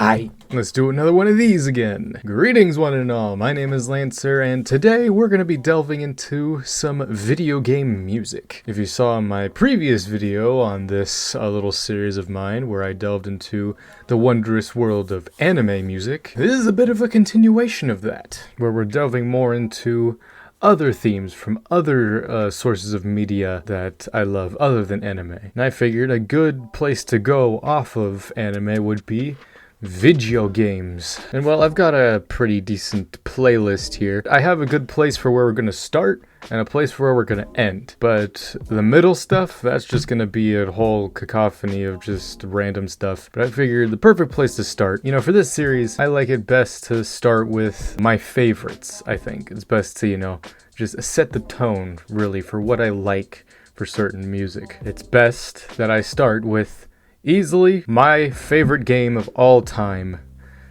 Hi, let's do another one of these again. Greetings one and all, my name is Lancer, and today we're going to be delving into some video game music. If you saw my previous video on this little series of mine where I delved into the wondrous world of anime music, this is a bit of a continuation of that, where we're delving more into other themes from other sources of media that I love other than anime. And I figured a good place to go off of anime would be video games. And well, I've got a pretty decent playlist here. I have a good place for where we're going to start and a place for where we're going to end. But the middle stuff, that's just going to be a whole cacophony of just random stuff. But I figured the perfect place to start, for this series, I like it best to start with my favorites, I think. It's best to, just set the tone, really, for what I like for certain music. It's best that I start with easily my favorite game of all time,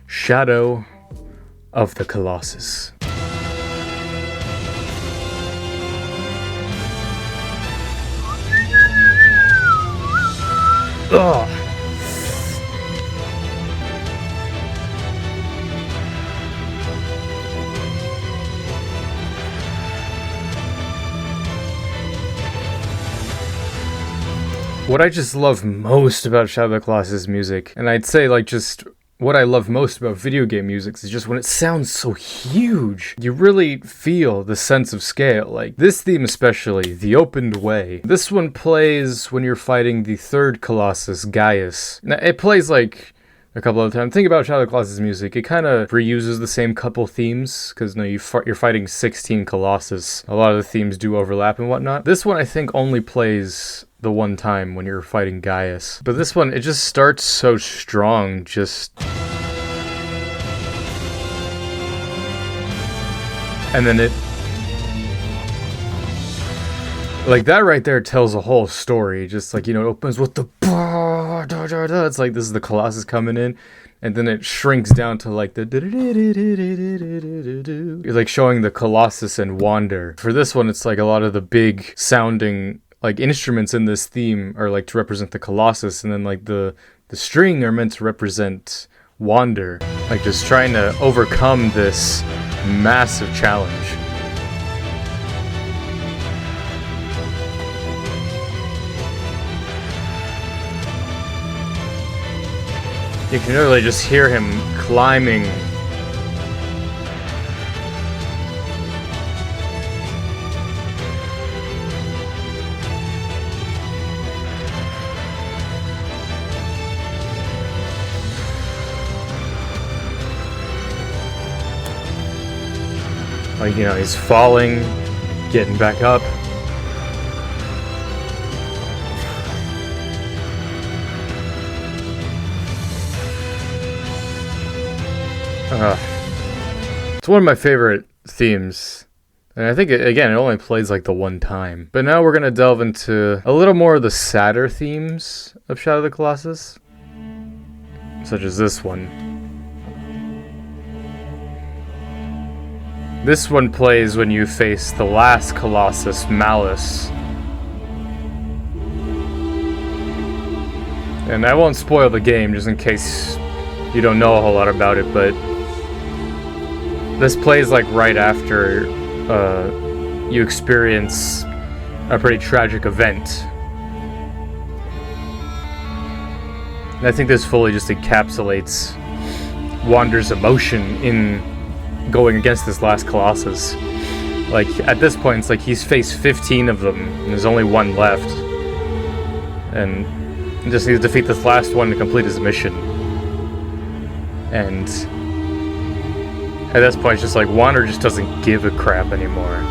Shadow of the Colossus. Ugh. What I just love most about Shadow of the Colossus music, and I'd say just what I love most about video game music is just when it sounds so huge. You really feel the sense of scale. Like this theme especially, The Opened Way. This one plays when you're fighting the third Colossus, Gaius. Now, it plays a couple of times. Think about Shadow of the Colossus music. It kind of reuses the same couple themes because you're fighting 16 Colossus. A lot of the themes do overlap and whatnot. This one I think only plays the one time when you're fighting Gaius. But this one, it just starts so strong, and then it, that right there tells a whole story. Just it opens with the it's like this is the Colossus coming in, and then it shrinks down to the it's showing the Colossus and Wander. For this one, it's a lot of the big sounding instruments in this theme are to represent the Colossus, and then the string are meant to represent Wander, just trying to overcome this massive challenge. You can really just hear him climbing. He's falling, getting back up. It's one of my favorite themes. And I think, it only plays the one time. But now we're going to delve into a little more of the sadder themes of Shadow of the Colossus. Such as this one. This one plays when you face the last Colossus, Malice. And I won't spoil the game just in case you don't know a whole lot about it, but this plays right after you experience a pretty tragic event. And I think this fully just encapsulates Wander's emotion in going against this last Colossus. At this point, it's he's faced 15 of them, and there's only one left. And he just needs to defeat this last one to complete his mission. And at this point, it's just Wander just doesn't give a crap anymore.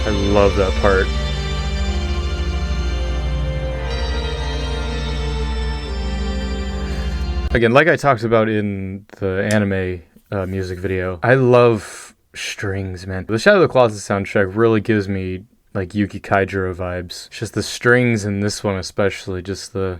I love that part. Again, like I talked about in the anime music video, I love strings, man. The Shadow of the Colossus soundtrack really gives me Yuki Kaijiro vibes. It's just the strings in this one especially, just the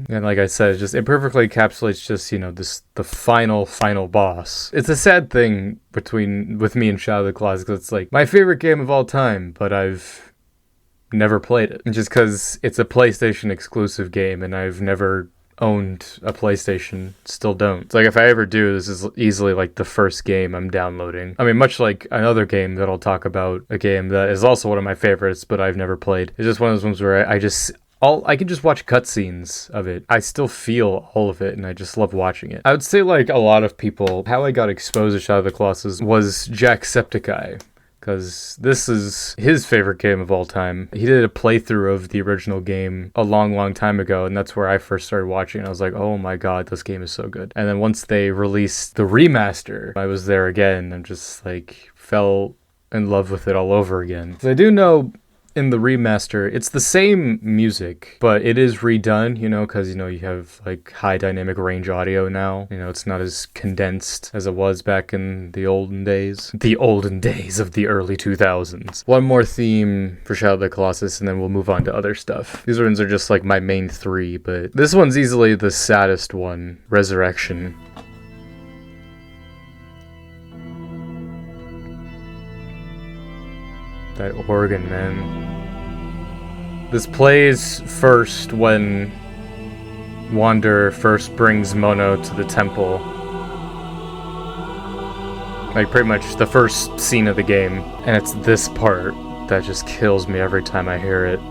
And like I said, it perfectly encapsulates just, you know, the final boss. It's a sad thing with me and Shadow of the Colossus, because it's like my favorite game of all time, but I've never played it. Just because it's a PlayStation exclusive game and I've never owned a PlayStation, still don't. It's like if I ever do, this is easily like the first game I'm downloading. I mean, much like another game that I'll talk about, a game that is also one of my favorites, but I've never played. It's just one of those ones where I can just watch cutscenes of it. I still feel all of it, and I just love watching it. I would say, like a lot of people, how I got exposed to Shadow of the Colossus was Jacksepticeye, because this is his favorite game of all time. He did a playthrough of the original game a long time ago, and that's where I first started watching it. I was like, oh my god, this game is so good. And then once they released the remaster, I was there again and just like fell in love with it all over again. So I do know in the remaster, it's the same music, but it is redone, you know, because, you know, you have like high dynamic range audio now. You know, it's not as condensed as it was back in the olden days. The olden days of the early 2000s. One more theme for Shadow of the Colossus, and then we'll move on to other stuff. These ones are just like my main three, but this one's easily the saddest one, Resurrection. That organ, man. This plays first when Wander first brings Mono to the temple. Like, pretty much the first scene of the game. And it's this part that just kills me every time I hear it.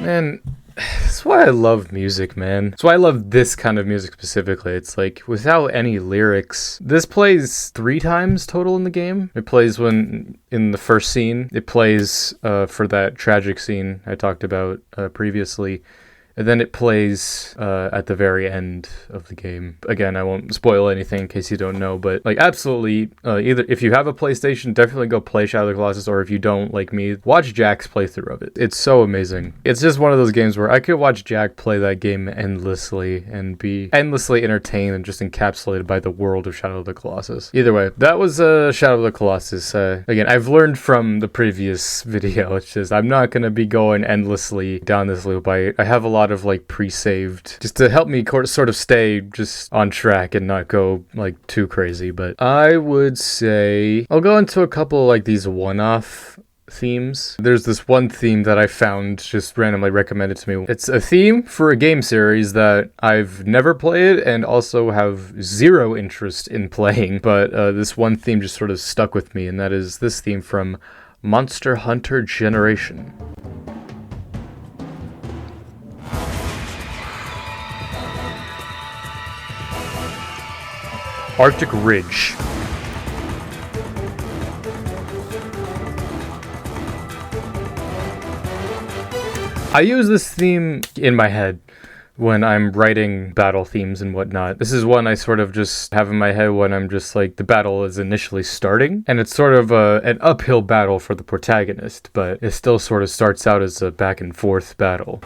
Man, that's why I love music, man. That's why I love this kind of music specifically. It's like, without any lyrics. This plays 3 times total in the game. It plays when, in the first scene. It plays for that tragic scene I talked about previously. And then it plays at the very end of the game. Again, I won't spoil anything in case you don't know, but like absolutely, either if you have a PlayStation, definitely go play Shadow of the Colossus, or if you don't, like me, watch Jack's playthrough of it. It's so amazing. It's just one of those games where I could watch Jack play that game endlessly and be endlessly entertained and just encapsulated by the world of Shadow of the Colossus. Either way, that was Shadow of the Colossus. Again, I've learned from the previous video. It's just I'm not going to be going endlessly down this loop. I have a lot of like pre-saved just to help me sort of stay just on track and not go like too crazy. But I would say I'll go into a couple like these one-off themes. There's this one theme that I found just randomly recommended to me. It's a theme for a game series that I've never played and also have zero interest in playing, but this one theme just sort of stuck with me, and that is this theme from Monster Hunter Generation. Arctic Ridge. I use this theme in my head when I'm writing battle themes and whatnot. This is one I sort of just have in my head when I'm just like, the battle is initially starting, and it's sort of an uphill battle for the protagonist, but it still sort of starts out as a back and forth battle.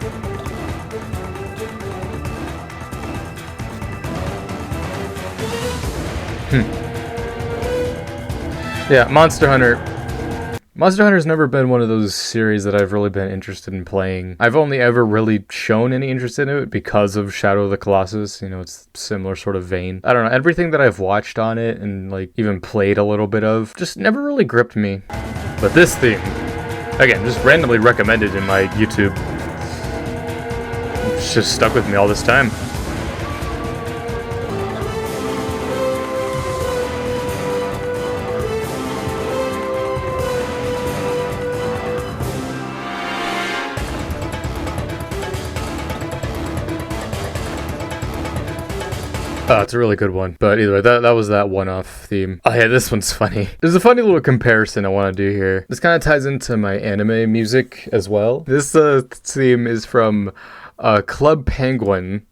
Yeah, Monster Hunter. Monster Hunter's never been one of those series that I've really been interested in playing. I've only ever really shown any interest in it because of Shadow of the Colossus. You know, it's similar sort of vein. I don't know, everything that I've watched on it and like even played a little bit of just never really gripped me. But this theme, again, just randomly recommended in my YouTube. It's just stuck with me all this time. Oh, it's a really good one. But either way, that was that one-off theme. Oh yeah, this one's funny. There's a funny little comparison I want to do here. This kind of ties into my anime music as well. This theme is from Club Penguin.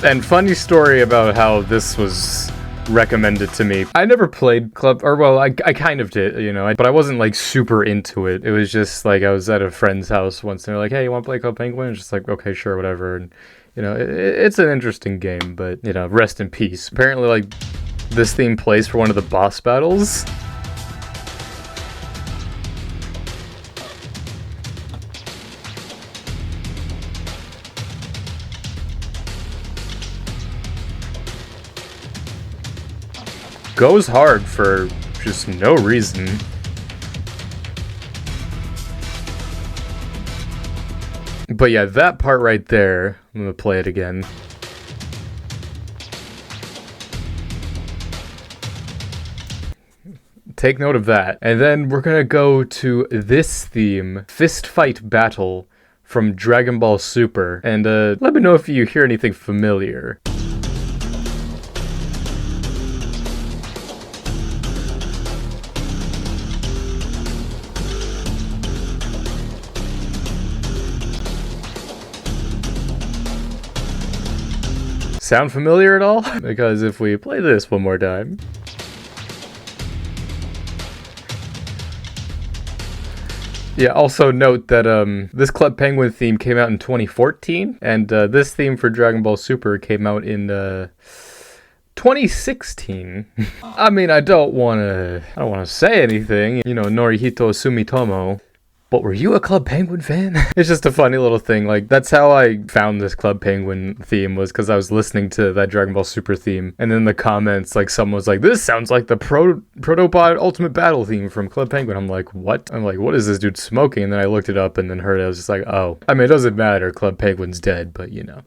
And funny story about how this was recommended to me. I never played I kind of did, you know, but I wasn't like super into it. It was just like I was at a friend's house once and they're like, hey, you want to play Club Penguin? And just like, okay, sure, whatever. And, you know, it's an interesting game, but, you know, rest in peace. Apparently, like, this theme plays for one of the boss battles. Goes hard for just no reason. But yeah, that part right there, I'm gonna play it again. Take note of that. And then we're gonna go to this theme, Fist Fight Battle from Dragon Ball Super. And let me know if you hear anything familiar. Sound familiar at all? Because if we play this one more time. Yeah, also note that this Club Penguin theme came out in 2014, and this theme for Dragon Ball Super came out in 2016. I mean, I don't want to say anything, you know, Norihito Sumitomo. But were you a Club Penguin fan? It's just a funny little thing. Like, that's how I found this Club Penguin theme, was because I was listening to that Dragon Ball Super theme. And then in the comments, like, someone was like, this sounds like the Protobot Ultimate Battle theme from Club Penguin. I'm like, what? I'm like, what is this dude smoking? And then I looked it up and then heard it. I was just like, oh. I mean, it doesn't matter. Club Penguin's dead, but you know.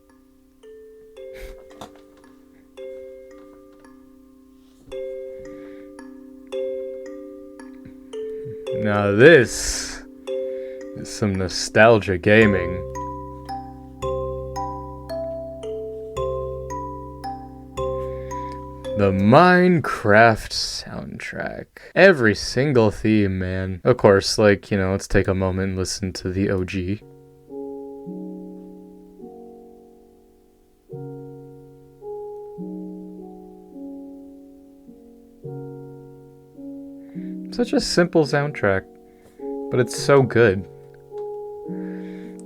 Now this is some nostalgia gaming. The Minecraft soundtrack. Every single theme, man. Of course, like, you know, let's take a moment and listen to the OG. Such a simple soundtrack, but it's so good.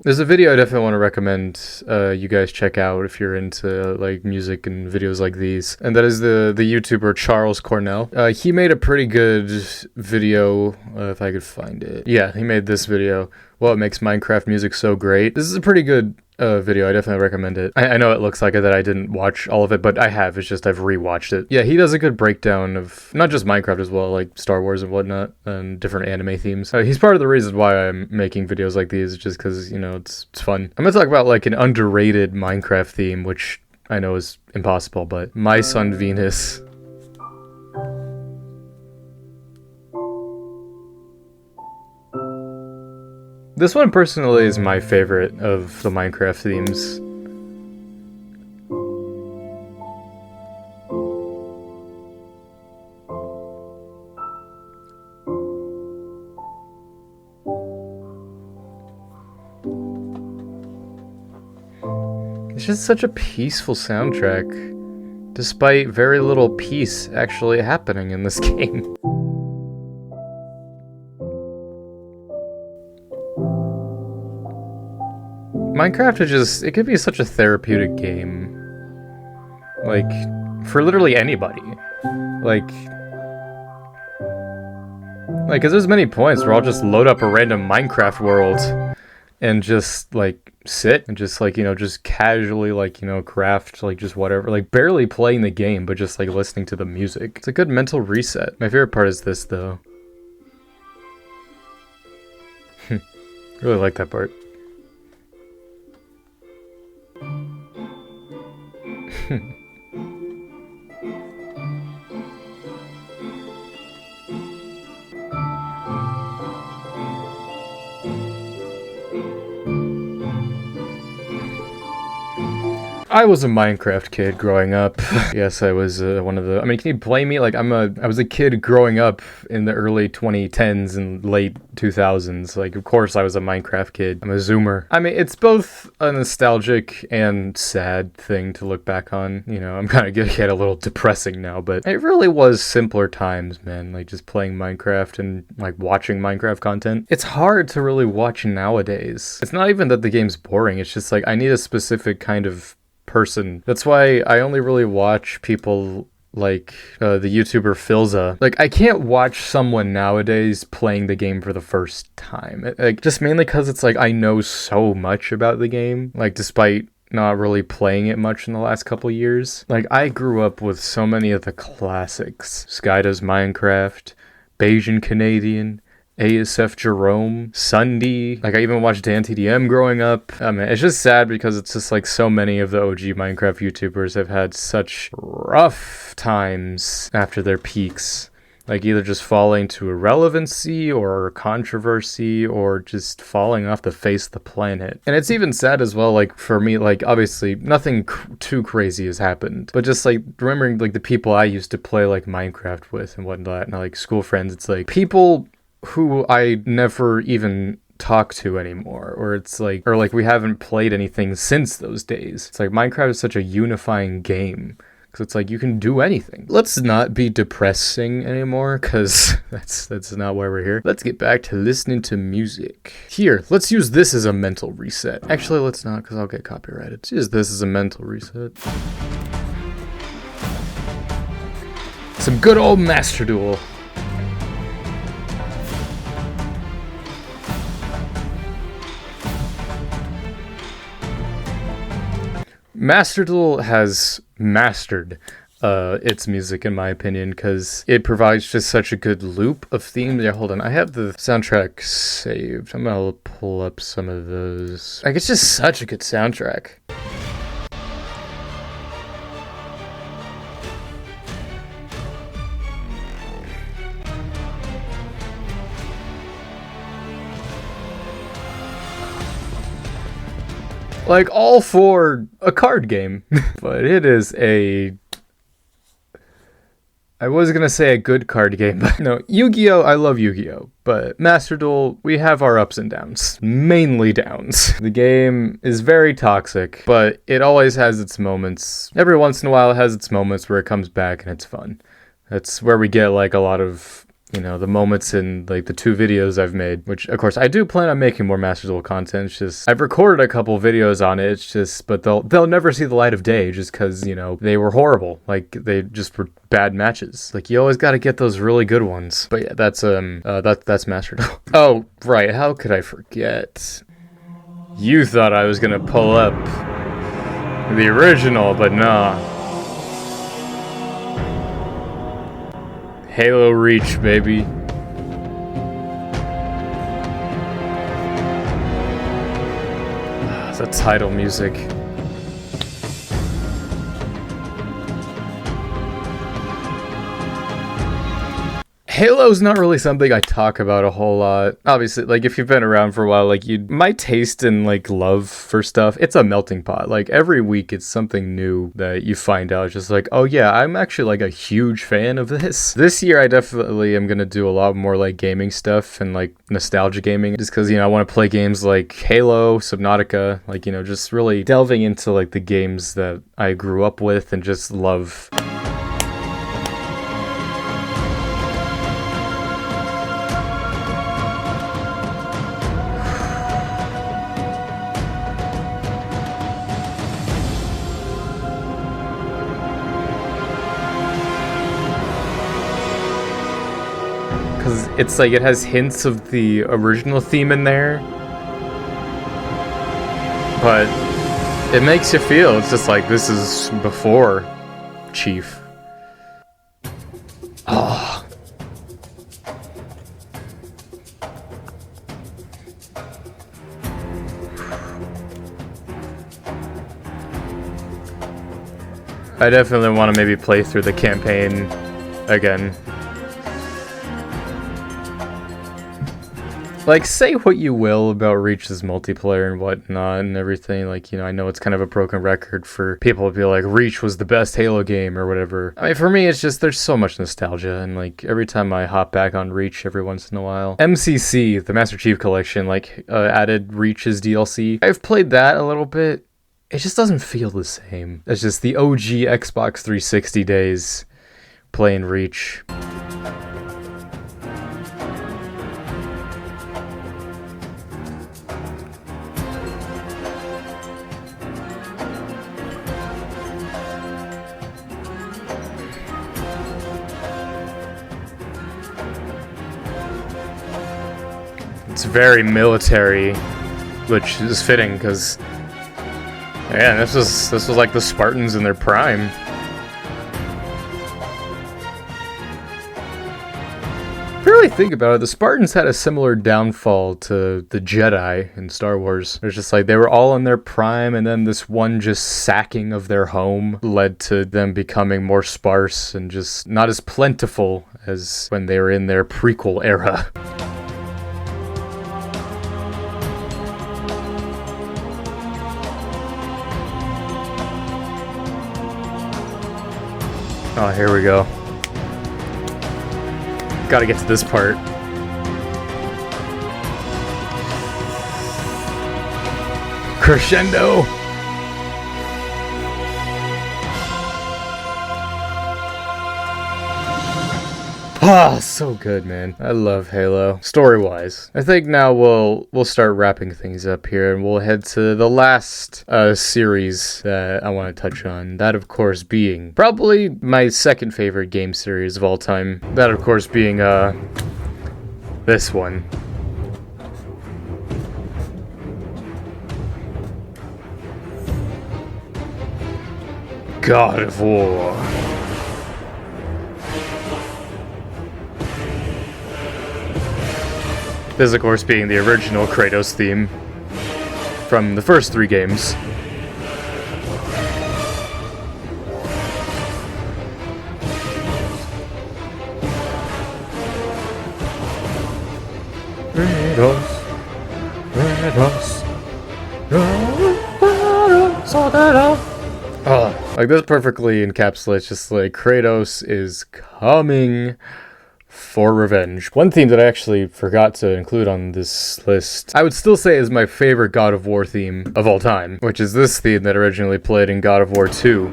There's a video I definitely want to recommend you guys check out if you're into like music and videos like these, and that is the YouTuber Charles Cornell. He made a pretty good video, if I could find it. Yeah, he made this video. What makes Minecraft music so great? This is a pretty good video. I definitely recommend it. I know it looks like it that I didn't watch all of it, but I have. It's just I've rewatched it. Yeah, he does a good breakdown of not just Minecraft as well, like Star Wars and whatnot, and different anime themes. He's part of the reason why I'm making videos like these, just because, you know, it's fun. I'm gonna talk about like an underrated Minecraft theme, which I know is impossible, but My Son Venus. This one personally is my favorite of the Minecraft themes. It's just such a peaceful soundtrack, despite very little peace actually happening in this game. Minecraft is just, it could be such a therapeutic game. Like, for literally anybody. Cause there's many points where I'll just load up a random Minecraft world and just, like, sit and just, like, you know, just casually, like, you know, craft, like, just whatever. Like, barely playing the game, but just, like, listening to the music. It's a good mental reset. My favorite part is this, though. Really like that part. I was a Minecraft kid growing up. Yes, I was one of the... I mean, can you blame me? Like, I was a kid growing up in the early 2010s and late 2000s. Like, of course I was a Minecraft kid. I'm a Zoomer. I mean, it's both a nostalgic and sad thing to look back on. You know, I'm kind of getting a little depressing now, but it really was simpler times, man. Like, just playing Minecraft and, like, watching Minecraft content. It's hard to really watch nowadays. It's not even that the game's boring. It's just, like, I need a specific kind of person. That's why I only really watch people like the YouTuber Philza. Like, I can't watch someone nowadays playing the game for the first time. Like, just mainly because it's like I know so much about the game, like, despite not really playing it much in the last couple years. Like, I grew up with so many of the classics. Sky Does Minecraft, Bayesian Canadian, ASF Jerome, Sunday. Like, I even watched DanTDM growing up. I mean, it's just sad because it's just like so many of the OG Minecraft YouTubers have had such rough times after their peaks. Like, either just falling to irrelevancy or controversy or just falling off the face of the planet. And it's even sad as well, like, for me, like, obviously nothing too crazy has happened, but just like remembering like the people I used to play like Minecraft with and whatnot, and like school friends, it's like people who I never even talk to anymore, or it's like, or like we haven't played anything since those days. It's like Minecraft is such a unifying game because it's like you can do anything. Let's not be depressing anymore, because that's not why we're here. Let's get back to listening to music. Here, let's use this as a mental reset. Actually, let's not, because I'll get copyrighted. Let's use this as a mental reset. Some good old Master Duel. Master Duel has mastered its music, in my opinion, because it provides just such a good loop of themes. Yeah, hold on. I have the soundtrack saved. I'm gonna pull up some of those. Like, it's just such a good soundtrack. Like, all for a card game. But it is a... I was gonna say a good card game, but no, Yu-Gi-Oh! I love Yu-Gi-Oh! But Master Duel, we have our ups and downs. Mainly downs. The game is very toxic, but it always has its moments. Every once in a while it has its moments where it comes back and it's fun. That's where we get, like, a lot of, you know, the moments in, like, the 2 videos I've made, which, of course, I do plan on making more Master Duel content. It's just, I've recorded a couple videos on it, it's just, but they'll never see the light of day just because, you know, they were horrible. Like, they just were bad matches. Like, you always got to get those really good ones. But yeah, that's Master Duel. Oh, right, how could I forget? You thought I was gonna pull up the original, but nah. Halo Reach, baby. The title music. Halo's not really something I talk about a whole lot. Obviously, like, if you've been around for a while, like, my taste and, like, love for stuff, it's a melting pot. Like, every week it's something new that you find out. It's just like, oh yeah, I'm actually, like, a huge fan of this. This year I definitely am gonna do a lot more, like, gaming stuff and, like, nostalgia gaming, just because, you know, I want to play games like Halo, Subnautica, like, you know, just really delving into, like, the games that I grew up with and just love. Because it's like it has hints of the original theme in there, but it makes you feel, it's just like this is before Chief. Oh. I definitely want to maybe play through the campaign again. Like, say what you will about Reach's multiplayer and whatnot and everything, like, you know, I know it's kind of a broken record for people to be like, Reach was the best Halo game or whatever. I mean, for me, it's just, there's so much nostalgia, and like, every time I hop back on Reach every once in a while. MCC, the Master Chief Collection, like, added Reach's DLC. I've played that a little bit. It just doesn't feel the same. It's just the OG Xbox 360 days playing Reach. It's very military, which is fitting because, yeah, this was like the Spartans in their prime. If you really think about it, the Spartans had a similar downfall to the Jedi in Star Wars. It's just like they were all in their prime, and then this one just sacking of their home led to them becoming more sparse and just not as plentiful as when they were in their prequel era. Oh, here we go. Gotta get to this part. Crescendo! Ah, so good, man. I love Halo. Story-wise. I think now we'll start wrapping things up here, and we'll head to the last series that I want to touch on. That, of course, being probably my second favorite game series of all time. That, of course, being this one. God of War. This, of course, being the original Kratos theme from the first 3 games. Like, this perfectly encapsulates just like Kratos is coming for revenge. One theme that I actually forgot to include on this list, I would still say is my favorite God of War theme of all time, which is this theme that originally played in God of War 2.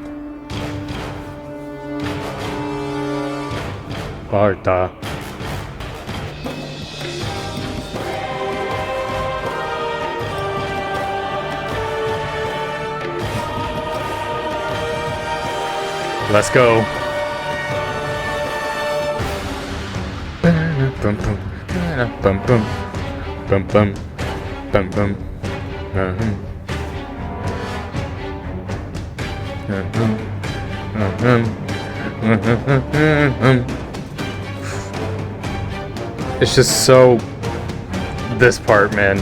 Sparta. Let's go. Bum bum bum bum bum bum bum bum. It's just so this part, man.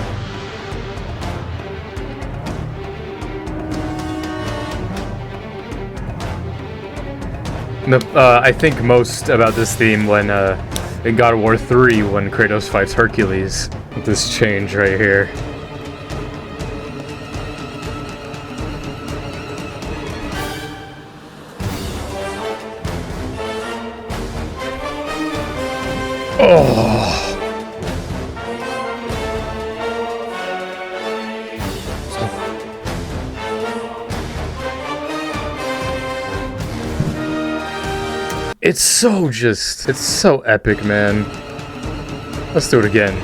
I think most about this theme when in God of War 3 when Kratos fights Hercules. This change right here. Oh. It's so epic, man. Let's do it again.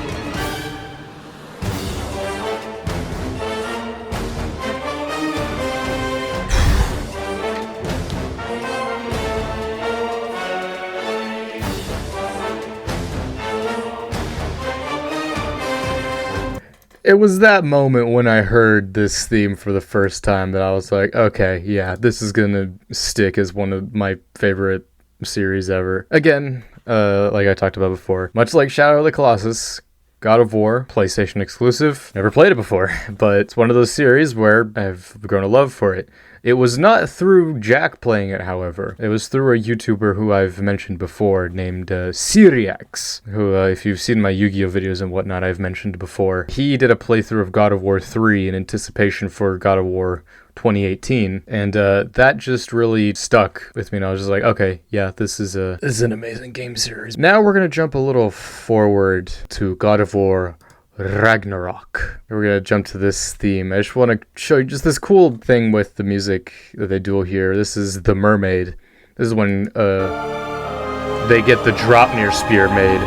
It was that moment when I heard this theme for the first time that I was like, okay, yeah, this is gonna stick as one of my favorite series ever. Again, like I talked about before, much like Shadow of the Colossus, God of War, PlayStation exclusive. Never played it before, but it's one of those series where I've grown a love for it. It was not through Jack playing it, however. It was through a YouTuber who I've mentioned before named Syriax, who, if you've seen my Yu-Gi-Oh! Videos and whatnot, I've mentioned before. He did a playthrough of God of War 3 in anticipation for God of War 2018, and that just really stuck with me, and I was just like, okay, yeah, this is an amazing game series. Now we're gonna jump a little forward to God of War Ragnarok. We're gonna jump to this theme. I just want to show you just this cool thing with the music that they do here. This is the mermaid. This is when they get the Dropnir spear made.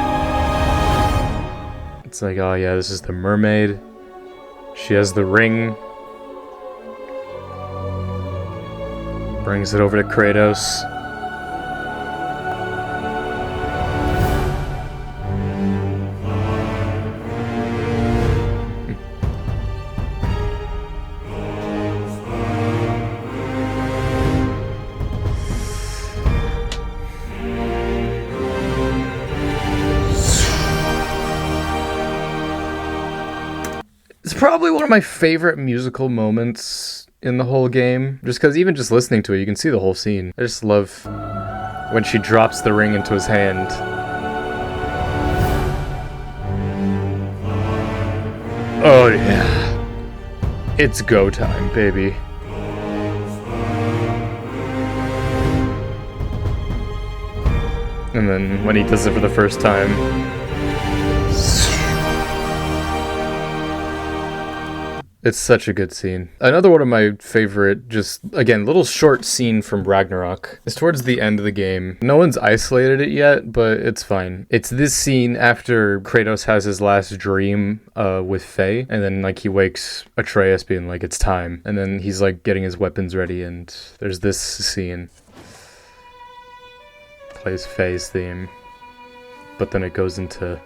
It's like, oh yeah, this is the mermaid. She has the ring. Brings it over to Kratos. It's probably one of my favorite musical moments in the whole game, just because even just listening to it, you can see the whole scene. I just love when she drops the ring into his hand. Oh yeah, it's go time, baby. And then when he does it for the first time, it's such a good scene. Another one of my favorite, just, again, little short scene from Ragnarok. It's towards the end of the game. No one's isolated it yet, but it's fine. It's this scene after Kratos has his last dream with Faye, and then, like, he wakes Atreus being like, it's time. And then he's, like, getting his weapons ready, and there's this scene. Plays Faye's theme. But then it goes into...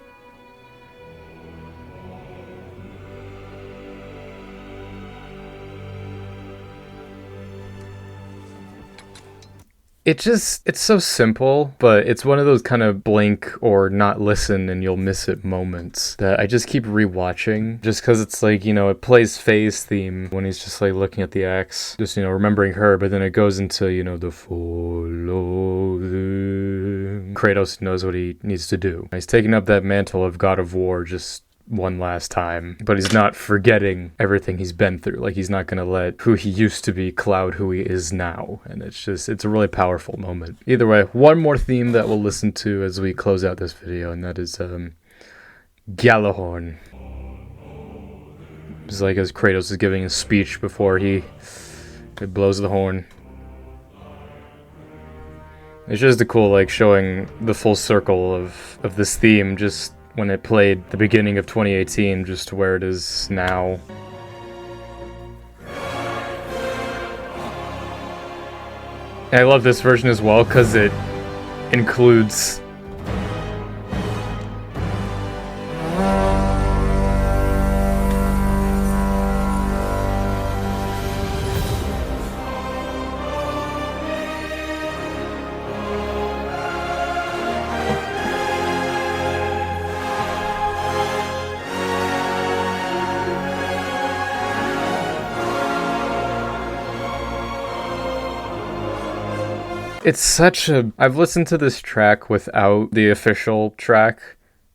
It's so simple, but it's one of those kind of blink or not listen and you'll miss it moments that I just keep rewatching, just because it's like, you know, it plays Faye's theme when he's just like looking at the axe, just, you know, remembering her, but then it goes into, you know, the follow the... Kratos knows what he needs to do. He's taking up that mantle of God of War just one last time, but he's not forgetting everything he's been through. Like, he's not gonna let who he used to be cloud who he is now, and it's a really powerful moment. Either way, one more theme that we'll listen to as we close out this video, and that is Gjallarhorn. It's like as Kratos is giving a speech before he blows the horn. It's just a cool, like, showing the full circle of this theme, just when it played the beginning of 2018, just to where it is now. And I love this version as well, because it includes... It's such a... I've listened to this track without the official track,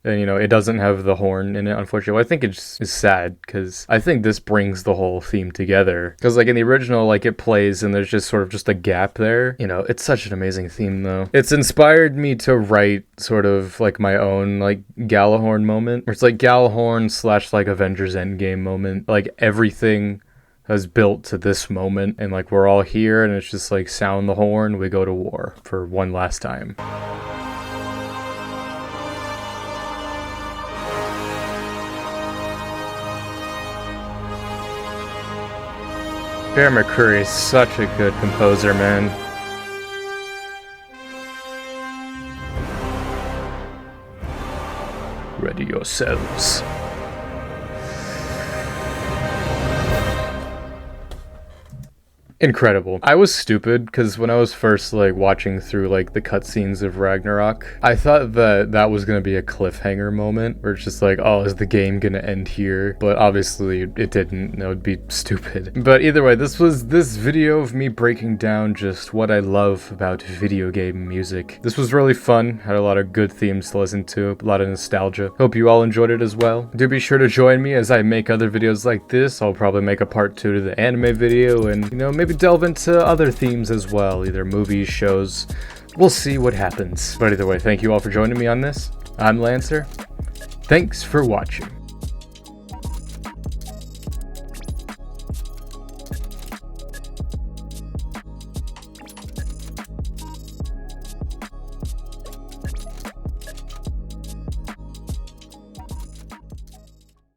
and, you know, it doesn't have the horn in it, unfortunately. I think it's sad, because I think this brings the whole theme together. Because, like, in the original, like, it plays, and there's just sort of just a gap there. You know, it's such an amazing theme, though. It's inspired me to write sort of, like, my own, like, Gjallarhorn moment. Where it's, like, Gjallarhorn / like, Avengers Endgame moment. Like, everything has built to this moment, and like we're all here, and it's just like sound the horn, we go to war for one last time. Bear McCreary is such a good composer, man. Ready yourselves. incredible. I was stupid because when I was first like watching through like the cutscenes of Ragnarok, I thought that that was gonna be a cliffhanger moment where it's just like, oh, is the game gonna end here? But obviously it didn't. That would be stupid. But either way, this was this video of me breaking down just what I love about video game music. This was really fun. Had a lot of good themes to listen to, a lot of nostalgia. Hope you all enjoyed it as well. Do be sure to join me as I make other videos like this. I'll probably make a part 2 to the anime video and, you know, maybe delve into other themes as well, either movies, shows. We'll see what happens. But either way, thank you all for joining me on this. I'm Lancer. Thanks for watching.